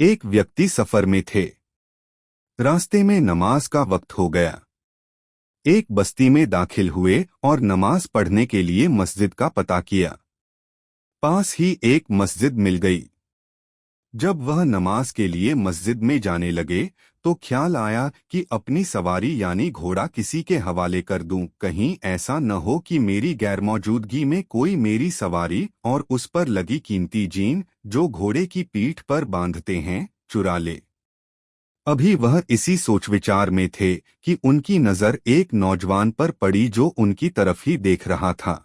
एक व्यक्ति सफर में थे। रास्ते में नमाज का वक्त हो गया। एक बस्ती में दाखिल हुए और नमाज पढ़ने के लिए मस्जिद का पता किया। पास ही एक मस्जिद मिल गई। जब वह नमाज के लिए मस्जिद में जाने लगे तो ख्याल आया कि अपनी सवारी यानी घोड़ा किसी के हवाले कर दूं, कहीं ऐसा न हो कि मेरी गैरमौजूदगी में कोई मेरी सवारी और उस पर लगी कीमती जीन जो घोड़े की पीठ पर बांधते हैं चुरा ले। अभी वह इसी सोच विचार में थे कि उनकी नजर एक नौजवान पर पड़ी जो उनकी तरफ ही देख रहा था।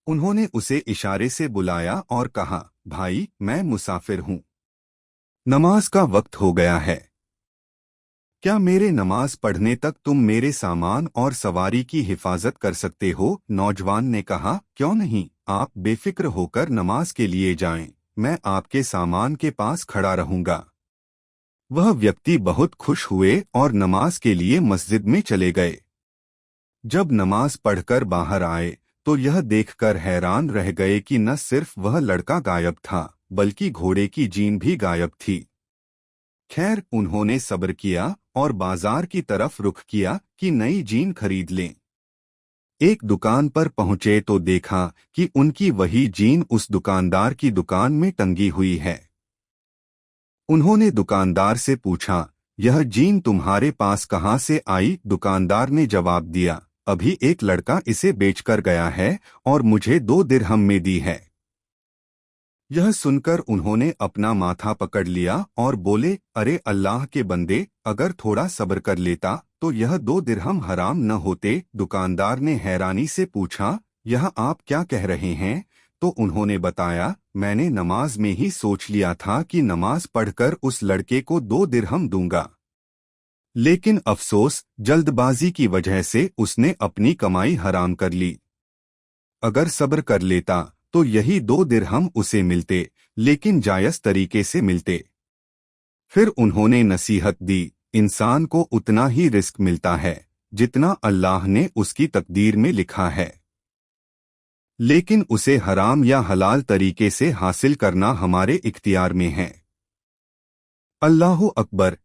उन्होंने उसे इशारे से बुलाया और कहा, भाई मैं मुसाफिर हूं, नमाज का वक्त हो गया है, क्या मेरे नमाज पढ़ने तक तुम मेरे सामान और सवारी की हिफाजत कर सकते हो? नौजवान ने कहा, क्यों नहीं, आप बेफिक्र होकर नमाज के लिए जाएं, मैं आपके सामान के पास खड़ा रहूंगा। वह व्यक्ति बहुत खुश हुए और नमाज के लिए मस्जिद में चले गए। जब नमाज पढ़कर बाहर आए तो यह देखकर हैरान रह गए कि न सिर्फ वह लड़का गायब था बल्कि घोड़े की जीन भी गायब थी। खैर, उन्होंने सब्र किया और बाजार की तरफ रुख किया कि नई जीन खरीद लें। एक दुकान पर पहुंचे तो देखा कि उनकी वही जीन उस दुकानदार की दुकान में टंगी हुई है। उन्होंने दुकानदार से पूछा, यह जीन तुम्हारे पास कहाँ से आई? दुकानदार ने जवाब दिया, अभी एक लड़का इसे बेचकर गया है और मुझे 2 दिरहम में दी है। यह सुनकर उन्होंने अपना माथा पकड़ लिया और बोले, अरे अल्लाह के बंदे, अगर थोड़ा सब्र कर लेता तो यह 2 दिरहम हराम न होते। दुकानदार ने हैरानी से पूछा, यह आप क्या कह रहे हैं? तो उन्होंने बताया, मैंने नमाज में ही सोच लिया था कि नमाज पढ़कर उस लड़के को 2 दिरहम दूंगा, लेकिन अफसोस जल्दबाजी की वजह से उसने अपनी कमाई हराम कर ली। अगर सब्र कर लेता तो यही 2 दिरहम उसे मिलते, लेकिन जायज तरीके से मिलते। फिर उन्होंने नसीहत दी, इंसान को उतना ही रिस्क मिलता है जितना अल्लाह ने उसकी तकदीर में लिखा है, लेकिन उसे हराम या हलाल तरीके से हासिल करना हमारे इख्तियार में है। अल्लाहु अकबर।